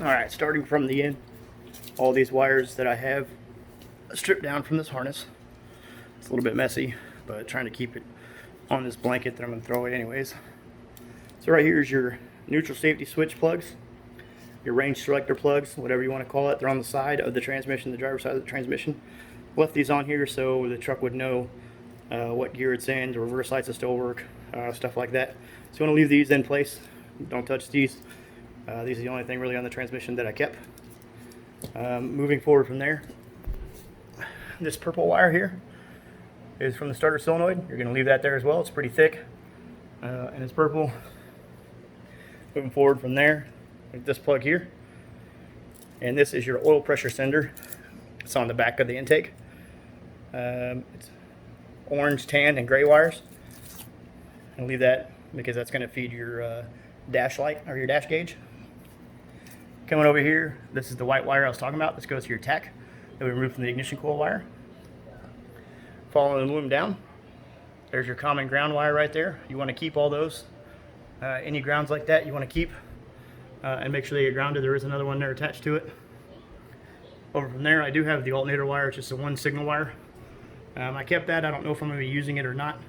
Alright, starting from the end, all these wires that I have stripped down from this harness. It's a little bit messy, but trying to keep it on this blanket that I'm going to throw away anyways. So right here is your neutral safety switch plugs, your range selector plugs, whatever you want to call it. They're on the side of the transmission, the driver's side of the transmission. Left these on here so the truck would know what gear it's in, the reverse lights will still work, stuff like that. So you want to leave these in place. Don't touch these. These are the only thing really on the transmission that I kept. Moving forward from there, this purple wire here is from the starter solenoid. You're going to leave that there as well. It's pretty thick and it's purple. Moving forward from there, this plug here, and this is your oil pressure sender. It's on the back of the intake. It's orange, tan, and gray wires. And leave that because that's going to feed your dash light or your dash gauge. Coming over here, this is the white wire I was talking about. This goes to your tach that we removed from the ignition coil wire. Following the loom down, there's your common ground wire right there. You want to keep all those. Any grounds like that you want to keep and make sure they get grounded. There is another one there attached to it. Over from there, I do have the alternator wire. It's just a one signal wire. I kept that. I don't know if I'm going to be using it or not,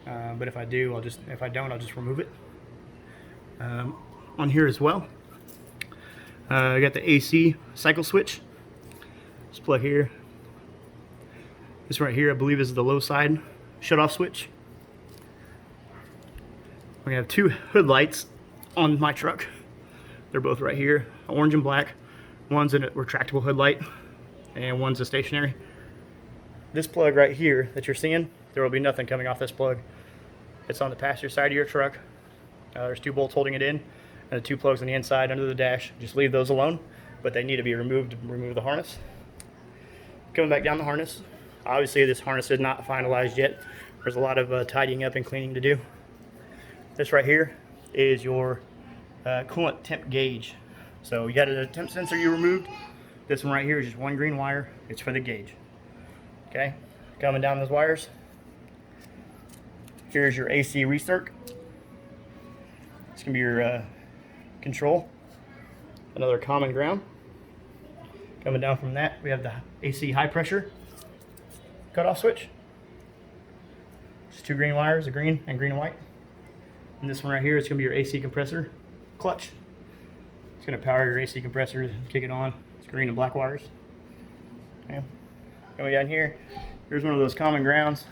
but if I do, if I don't, I'll just remove it. On here as well, I got the AC cycle switch. This plug here. This right here, I believe, is the low side shut-off switch. We have two hood lights on my truck. They're both right here, orange and black. One's a retractable hood light, and one's a stationary. This plug right here that you're seeing, there will be nothing coming off this plug. It's on the passenger side of your truck. There's two bolts holding it in, and the two plugs on the inside under the dash. Just leave those alone, but they need to be removed to remove the harness. Coming back down the harness, obviously this harness is not finalized yet. There's a lot of tidying up and cleaning to do. This right here is your coolant temp gauge. So you got a temp sensor you removed. This one right here is just one green wire. It's for the gauge. Okay, coming down those wires. Here's your AC restart. It's gonna be your control. Another common ground. Coming down from that, we have the AC high pressure cutoff switch. Just two green wires, a green and white. And this one right here is going to be your AC compressor clutch. It's going to power your AC compressor, kick it on. It's green and black wires. Okay. Going down here, here's one of those common grounds.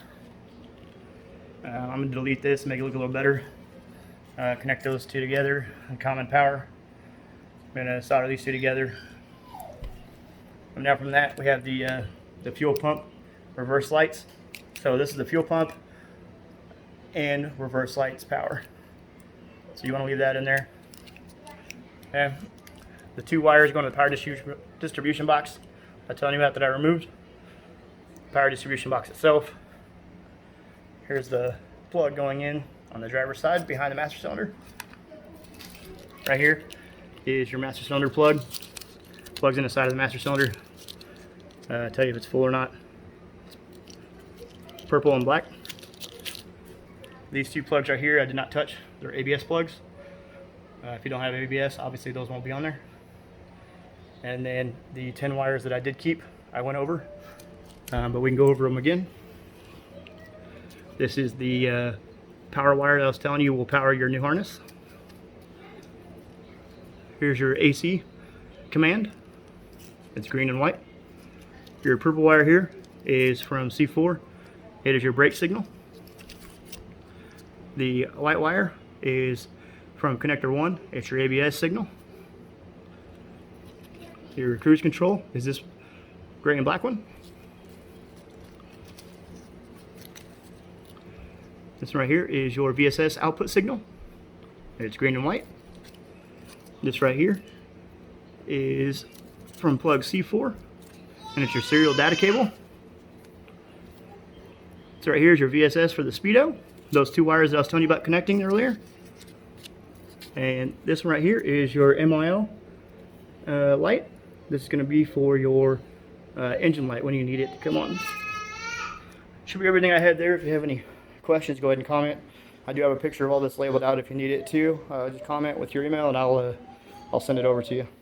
I'm going to delete this and make it look a little better. Connect those two together and common power. I'm going to solder these two together. And now from that, we have the fuel pump reverse lights. So this is the fuel pump and reverse lights power. So you want to leave that in there. Okay. The two wires going to the power distribution box. I'm telling you about that I removed. Power distribution box itself. Here's the plug going in on the driver's side behind the master cylinder. Right here is your master cylinder plug. Plugs in the side of the master cylinder. Tell you if it's full or not. It's purple and black. These two plugs right here I did not touch. They're ABS plugs. If you don't have ABS, obviously those won't be on there. And then the 10 wires that I did keep, I went over, but we can go over them again. This is the power wire that I was telling you will power your new harness. Here's your AC command. It's green and white. Your purple wire here is from C4. It is your brake signal. The white wire is from connector 1. It's your ABS signal. Your cruise control is this gray and black one. This right here is your VSS output signal. It's green and white. This right here is from plug C4, and it's your serial data cable. So right here is your VSS for the speedo. Those two wires that I was telling you about connecting earlier. And this one right here is your MIL light. This is going to be for your engine light when you need it to come on. Should be everything I had there. If you have any questions, go ahead and comment. I do have a picture of all this labeled out if you need it too. Just comment with your email and I'll send it over to you.